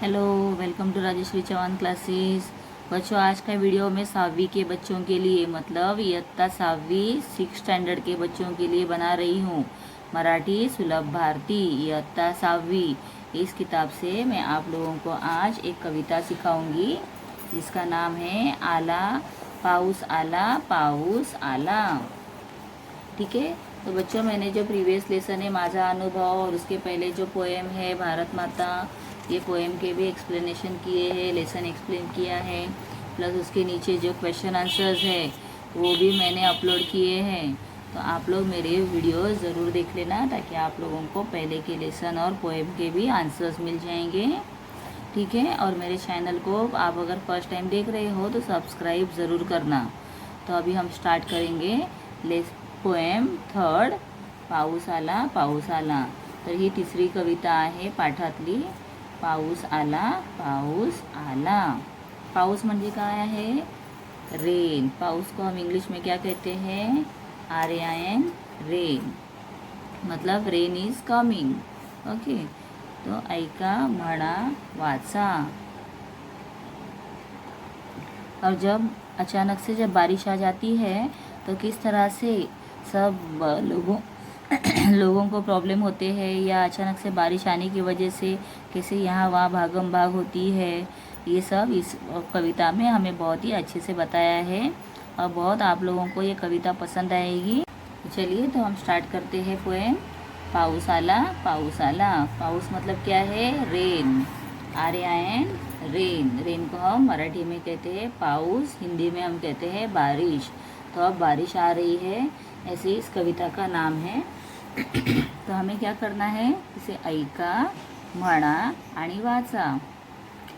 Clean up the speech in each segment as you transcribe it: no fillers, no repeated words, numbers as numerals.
Hello, welcome to Rajeshree Chauhan classes. बच्चों, आज का वीडियो मैं सावी के बच्चों के लिए मतलब इयत्ता सावी 6 स्टैंडर्ड के बच्चों के लिए बना रही हूँ। मराठी सुलभ भारती इयत्ता सावी, इस किताब से मैं आप लोगों को आज एक कविता सिखाऊंगी जिसका नाम है आला पाऊस आला पाऊस आला। ठीक है, तो बच्चों मैंने जो प्रीवियस लेसन है माझा अनुभव और उसके पहले जो पोएम है भारत माता, ये पोएम के भी एक्सप्लेनेशन किए हैं, लेसन एक्सप्लेन किया है, प्लस उसके नीचे जो क्वेश्चन आंसर्स है वो भी मैंने अपलोड किए हैं। तो आप लोग मेरे वीडियो ज़रूर देख लेना ताकि आप लोगों को पहले के लेसन और पोएम के भी आंसर्स मिल जाएंगे। ठीक है, और मेरे चैनल को आप अगर फर्स्ट टाइम देख रहे हो तो सब्सक्राइब ज़रूर करना। तो अभी हम स्टार्ट करेंगे पोएम थर्ड पाऊस आला। तर ही तिसरी कविता आहे पाठातली। पाऊस आला पाऊस आला। पाऊस म्हणजे काय आहे? रेन। पाऊस को हम इंग्लिश में क्या कहते हैं? RAIN, rain. मतलब रेन इज कमिंग। ओके, तो ऐका म्हणा वाचा। और जब अचानक से जब बारिश आ जाती है तो किस तरह से सब लोगों को प्रॉब्लम होते हैं, या अचानक से बारिश आने की वजह से कैसे यहाँ वहाँ भागम भाग होती है, ये सब इस कविता में हमें बहुत ही अच्छे से बताया है और बहुत आप लोगों को ये कविता पसंद आएगी। चलिए तो हम स्टार्ट करते हैं पोएम। पाऊस आला पाऊस आला। पाऊस मतलब क्या है? रेन। RAIN, rain. रेन को हम मराठी में कहते हैं पाऊस, हिंदी में हम कहते हैं बारिश। तो अब बारिश आ रही है, ऐसे इस कविता का नाम है। तो हमें क्या करना है? इसे ऐका, म्हणा आणि वाचा।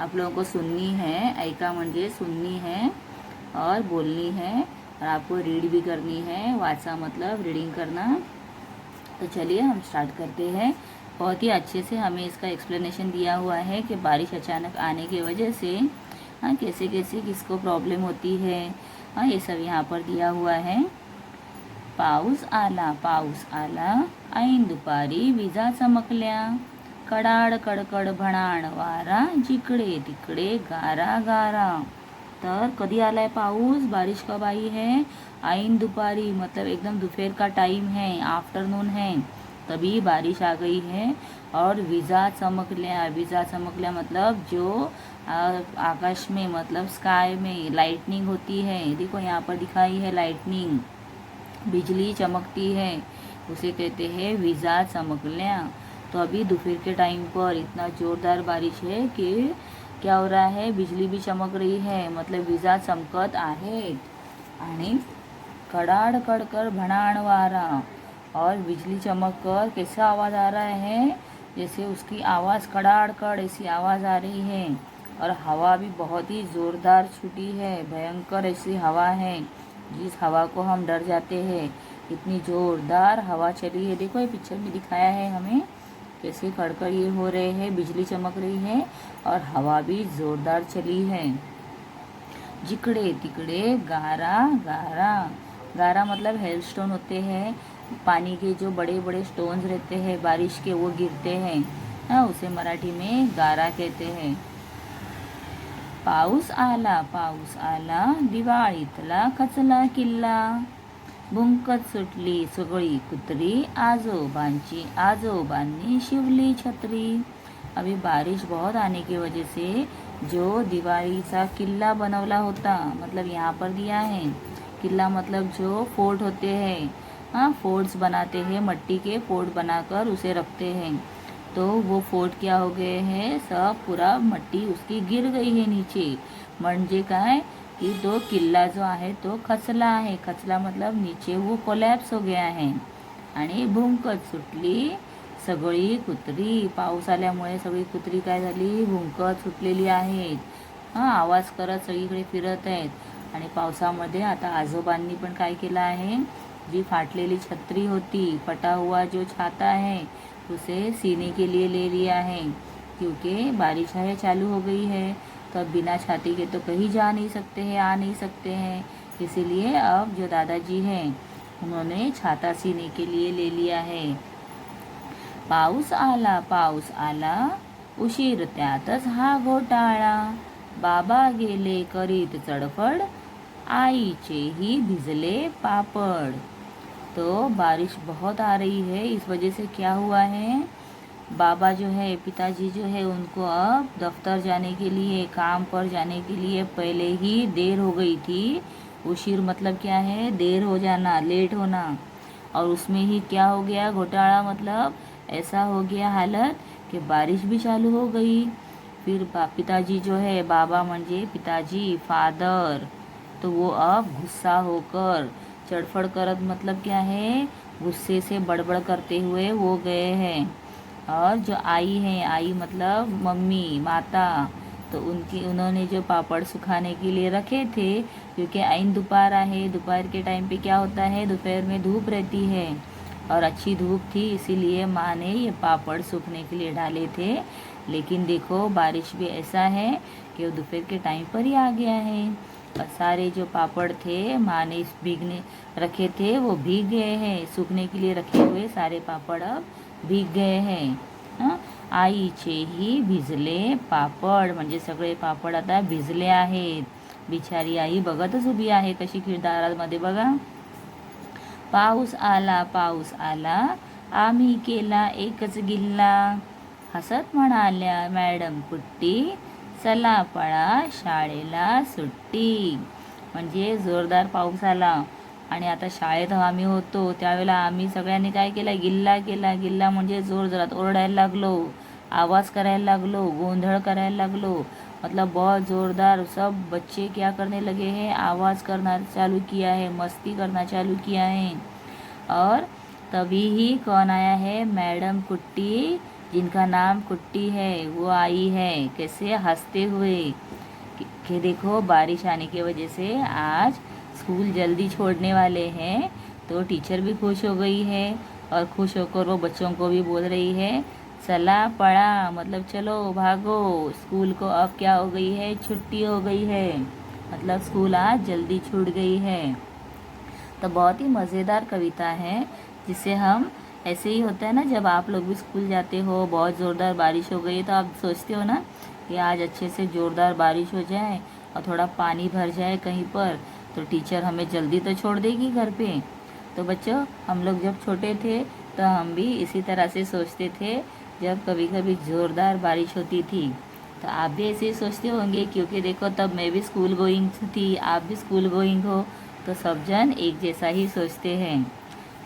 आप लोगों को सुननी है। ऐका म्हणजे सुननी है और बोलनी है, और आपको रीड भी करनी है। वाचा मतलब रीडिंग करना। तो चलिए हम स्टार्ट करते हैं। बहुत ही अच्छे से हमें इसका एक्सप्लेनेशन दिया हुआ है कि बारिश अचानक आने की वजह से कैसे कैसे किसको प्रॉब्लम होती है, ये सब यहाँ पर दिया हुआ है। पाऊस आला, ऐन दुपारी विजा चमकल्या, कडाड कडकड भणाण वारा, जिकडे तिकडे गारा गारा। तर कधी आलाय पाऊस? बारिश कब आई है? ऐन दुपारी मतलब एकदम दोपहर का टाइम है, आफ्टरनून है, तभी बारिश आ गई है। और विजा चमकल्या मतलब जो आकाश में मतलब स्काई में लाइटनिंग होती है। देखो यहाँ पर दिखाई है लाइटनिंग, बिजली चमकती है, उसे कहते हैं विजा चमकल्या। तो अभी दोपहर के टाइम पर इतना ज़ोरदार बारिश है कि क्या हो रहा है? बिजली भी चमक रही है, मतलब विजा चमकत आहेत। आणि कडाड कडकड भणाण वारा, और बिजली चमक कर कैसा आवाज़ आ रहा है? जैसे उसकी आवाज़ कड़ाड़ कड़ ऐसी आवाज़ आ रही है। और हवा भी बहुत ही ज़ोरदार छूटी है, भयंकर ऐसी हवा है जिस हवा को हम डर जाते हैं। इतनी ज़ोरदार हवा चली है। देखो ये पिक्चर में दिखाया है हमें कैसे कड़कड़ ये हो रहे हैं, बिजली चमक रही है और हवा भी ज़ोरदार चली है। जिकड़े तिकड़े गारा गारा। गारा मतलब हेलस्टोन होते हैं, पानी के जो बड़े बड़े स्टोन्स रहते हैं बारिश के, वो गिरते हैं, उसे मराठी में गारा कहते हैं। पाऊस आला, दिवाळीतला खचला किल्ला, भुंकत सुटली सगळी कुत्री, आजोबांनी शिवली छत्री। अभी बारिश बहुत आने की वजह से जो दिवाळीचा किल्ला बनवला होता, मतलब यहाँ पर दिया है किल्ला मतलब जो फोर्ट होते हैं, फोर्ट्स बनाते हैं, मट्टी के फोर्ट बनाकर उसे रखते हैं। तो वो फोर्ट क्या हो गए हैं? सब पूरा मट्टी उसकी गिर गई है नीचे। म्हणजे काय कि तो किल्ला जो आहे तो खचला आहे। खचला मतलब नीचे वो कोलॅप्स हो गया है। आणि भुंकत सुटली सगळी कुत्री। पाऊस आल्यामुळे सगळी कुत्री काय झाली? भुंकत सुटलेली आहेत, आवाज करत सगळीकडे फिरत आहेत। आणि पावसामध्ये आता आजोबांनी पण काय केलं आहे? जी फाटलेली छत्री होती, फटा हुआ जो छाता है, उसे सीने के लिए ले लिया है, क्योंकि बारिश है चालू हो गई है, तो अब बिना छाती के तो कहीं जा नहीं सकते हैं, आ नहीं सकते हैं। इसीलिए अब जो दादाजी हैं उन्होंने छाता सीने के लिए ले लिया है। पाऊस आला उशीर त्यातच हा घोटाळा, बाबा गेले करीत चडफड, आईचेही भिजले पापड। तो बारिश बहुत आ रही है, इस वजह से क्या हुआ है, बाबा जो है, पिताजी जो है, उनको अब दफ्तर जाने के लिए, काम पर जाने के लिए पहले ही देर हो गई थी। उशीर मतलब क्या है, देर हो जाना, लेट होना। और उसमें ही क्या हो गया, घोटाला मतलब ऐसा हो गया हालत कि बारिश भी चालू हो गई। फिर पिताजी जो है, बाबा म्हणजे पिताजी, फादर, तो वो अब गुस्सा होकर, चड़फड़ करत मतलब क्या है, गुस्से से बड़बड़ करते हुए वो गए हैं। और जो आई है, आई मतलब मम्मी, माता, तो उन्होंने जो पापड़ सुखाने के लिए रखे थे, क्योंकि आइन दोपहर है, दोपहर के टाइम पे क्या होता है, दोपहर में धूप रहती है और अच्छी धूप थी, इसीलिए माँ ने ये पापड़ सूखने के लिए डाले थे। लेकिन देखो बारिश भी ऐसा है कि वो दोपहर के टाइम पर ही आ गया है और सारे जो पापड़ थे माँ ने भीगने रखे थे वो भीग गए हैं, सूखने के लिए रखे हुए सारे पापड़ अब भीग गए हैं। हं? आईचेही भिजले पापड, म्हणजे सगळे पापड आता भिजले आहेत। बिचारी आई बघतच उभी आहे कशी खिडदारामध्ये बघा। पाऊस आला, आम्ही केला एकच गिल्ला, हसत म्हणाल्या मॅडम कुट्टी, चला पळा शाळेला सुट्टी। म्हणजे जोरदार पाऊस आला आणि आता शाळेत आम्ही होतो, त्यावेळेला आम्ही सगळ्यांनी काय केलं, गिल्ला केला। गिल्ला म्हणजे जोर जोरात ओरडायला लागलो, आवाज करायला लागलो, गोंधळ करायला लागलो, मतलब बहुत ज़ोरदार। सब बच्चे क्या करने लगे हैं, आवाज़ करना चालू किया है, मस्ती करना चालू किया है। और तभी ही कौन आया है, मैडम कुट्टी, जिनका नाम कुट्टी है, वो आई है। कैसे, हंसते हुए कि देखो बारिश आने की वजह से आज स्कूल जल्दी छोड़ने वाले हैं। तो टीचर भी खुश हो गई है और खुश होकर वो बच्चों को भी बोल रही है, चला पढ़ा, मतलब चलो भागो, स्कूल को अब क्या हो गई है, छुट्टी हो गई है, मतलब स्कूल आज जल्दी छूट गई है। तो बहुत ही मज़ेदार कविता है, जिससे हम, ऐसे ही होता है ना, जब आप लोग भी स्कूल जाते हो, बहुत ज़ोरदार बारिश हो गई तो आप सोचते हो ना कि आज अच्छे से ज़ोरदार बारिश हो जाए और थोड़ा पानी भर जाए कहीं पर, तो टीचर हमें जल्दी तो छोड़ देगी घर पे। तो बच्चों, हम लोग जब छोटे थे तो हम भी इसी तरह से सोचते थे, जब कभी कभी ज़ोरदार बारिश होती थी। तो आप भी ऐसे ही सोचते होंगे, क्योंकि देखो तब मैं भी स्कूल गोइंग थी, आप भी स्कूल गोइंग हो, तो सब जन एक जैसा ही सोचते हैं।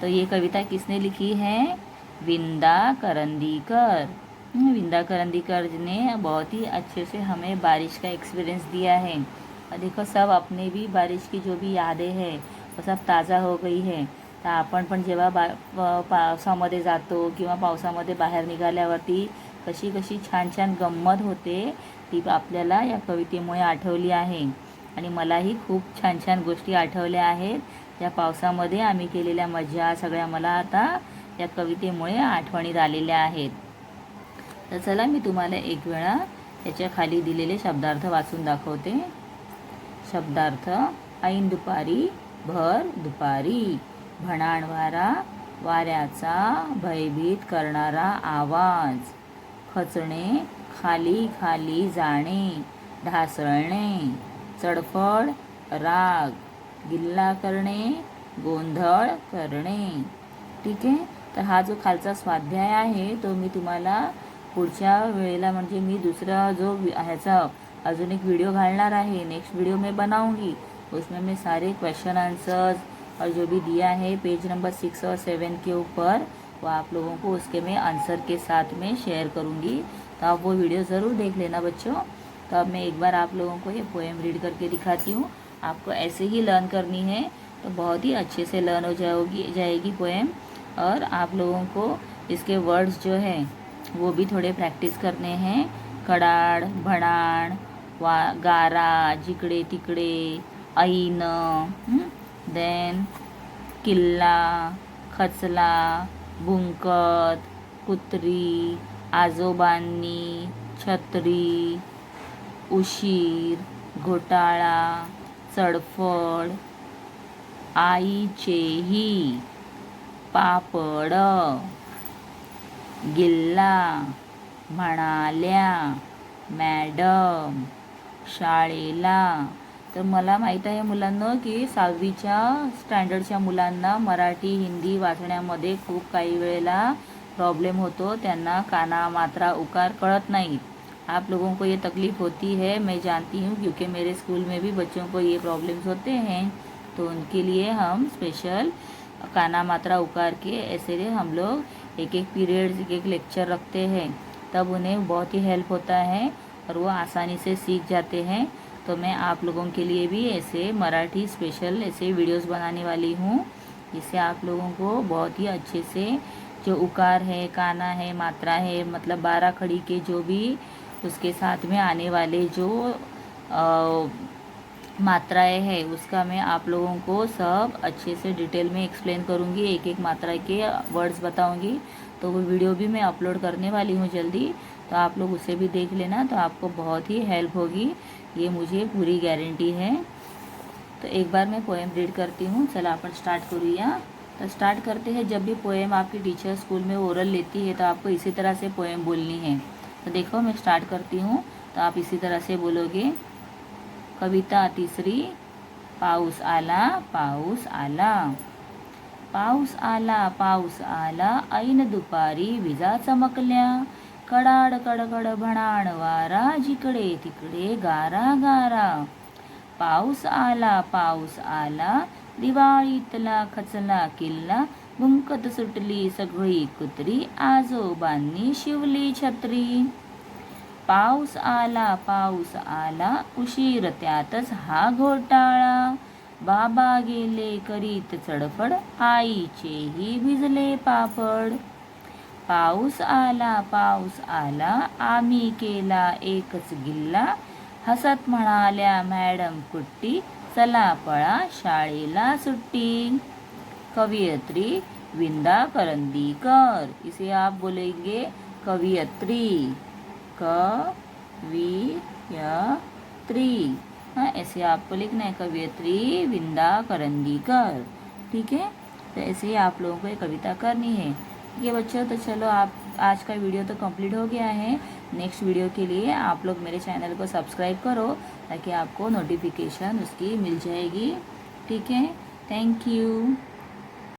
तो ये कविता किसने लिखी है, विंदा करंदीकर। विंदा करंदीकर ने बहुत ही अच्छे से हमें बारिश का एक्सपिरियंस दिया है। और देखो सब अपने भी बारिश की जो भी यादें हैं वो सब ताज़ा हो गई है। तर आपण पण जेव्हा पावसामध्ये जातो किंवा पावसामध्ये बाहेर निघाल्यावरती कशी कशी छान छान गंमत होते, ती आपल्याला या कवितेमुळे आठवली आहे। आणि मलाही खूप छान छान गोष्टी आठवल्या आहेत, या पावसामध्ये आम्ही केलेल्या मजा सगळ्या मला आता या कवितेमुळे आठवणीत आलेल्या आहेत। तर चला मी तुम्हाला एक वेळा याच्या खाली दिलेले शब्दार्थ वाचून दाखवते। शब्दार्थ, ऐन दुपारी, भर दुपारी, भणाण वारा, वाऱ्याचा भयभीत करणारा आवाज, खचणे, खाली खाली जाणे, ढासळणे, चडफड, राग, गिल्ला करणे, गोंधळ करणे। ठीक आहे, तर हा जो खालचा स्वाध्याय आहे तो मी तुम्हाला पुढच्या वेळेला, म्हणजे मी दूसरा जो ह्याचा अजून एक वीडियो घालणार आहे, नेक्स्ट वीडियो में बनाऊंगी, उसमें मैं सारे क्वेश्चन आंसर्स और जो भी दिया है पेज नंबर 6 और 7 के ऊपर, वो आप लोगों को उसके मैं आंसर के साथ में शेयर करूंगी। तो आप वो वीडियो ज़रूर देख लेना बच्चों। तो अब मैं एक बार आप लोगों को ये पोएम रीड करके दिखाती हूँ। आपको ऐसे ही लर्न करनी है तो बहुत ही अच्छे से लर्न हो जाएगी पोएम। और आप लोगों को इसके वर्ड्स जो हैं वो भी थोड़े प्रैक्टिस करने हैं। कडाड, भणाण, गारा, जिकडे तिकडे, ऐन, देन किल्ला, खचला, बुंकत, कुत्री, आजोबांनी, छत्री, उशीर, घोटाळा, चडफड, आईचेही, पापड, गिल्ला, म्हणाल्या मॅडम शाळेला. तर मला माहीत आहे मुलांना की 6वीच्या स्टँडर्डच्या मुलांना मराठी हिंदी वाचण्यामध्ये खूप काही वेळेला प्रॉब्लम होतो, त्यांना काना मात्रा उकार कळत नहीं। आप लोगों को ये तकलीफ़ होती है, मैं जानती हूँ, क्योंकि मेरे स्कूल में भी बच्चों को ये प्रॉब्लम्स होते हैं। तो उनके लिए हम स्पेशल काना मात्रा उकार के ऐसे हम लोग एक एक पीरियड एक एक लेक्चर रखते हैं, तब उन्हें बहुत ही हेल्प होता है और वो आसानी से सीख जाते हैं। तो मैं आप लोगों के लिए भी ऐसे मराठी स्पेशल ऐसे वीडियोस बनाने वाली हूँ, जिससे आप लोगों को बहुत ही अच्छे से जो उकार है, काना है, मात्रा है, मतलब 12 खड़ी के जो भी उसके साथ में आने वाले जो मात्राएं है, उसका मैं आप लोगों को सब अच्छे से डिटेल में एक्सप्लेन करूँगी, एक एक मात्रा के वर्ड्स बताऊँगी। तो वो वीडियो भी मैं अपलोड करने वाली हूँ जल्दी, तो आप लोग उसे भी देख लेना, तो आपको बहुत ही हेल्प होगी, ये मुझे पूरी गारंटी है। तो एक बार मैं पोएम रीड करती हूँ। चला अपन स्टार्ट करूँया। तो स्टार्ट करते हैं। जब भी पोएम आपकी टीचर स्कूल में ओरल लेती है तो आपको इसी तरह से पोएम बोलनी है। तो देखो मैं स्टार्ट करती हूँ, तो आप इसी तरह से बोलोगे। कविता तीसरी। पाऊस आला पाऊस आला। पाऊस आला पाऊस आला, ऐन दुपारी विजा चमकल्या, कडाड कडकड भणाण वारा, जिकडे तिकडे गारा गारा। पाऊस आला, दिवाळीतला खचला किल्ला, भुंकत सुटली सगळी कुत्री, आजोबांनी शिवली छत्री। पाऊस आला, उशीर त्यातच हा घोटाळा, बाबा गेले करीत चडफड, आईचेही भिजले पापड। पाऊस आला, आम्ही केला एकच गिल्ला, हसत म्हणाल्या मॅडम कुट्टी, चला पळा शाळेला सुट्टी। कवियत्री विंदा करंदीकर। इसे आप बोलेंगे कवियत्री, कवियत्री। हाँ, ऐसे आपको लिखना है, कवियत्री विंदा करंदीकर। ठीक है, तो ऐसे ही आप लोगों को ये कविता करनी है। ठीक है बच्चों, तो चलो आप आज का वीडियो तो कंप्लीट हो गया है। नेक्स्ट वीडियो के लिए आप लोग मेरे चैनल को सब्सक्राइब करो, ताकि आपको नोटिफिकेशन उसकी मिल जाएगी। ठीक है, थैंक यू।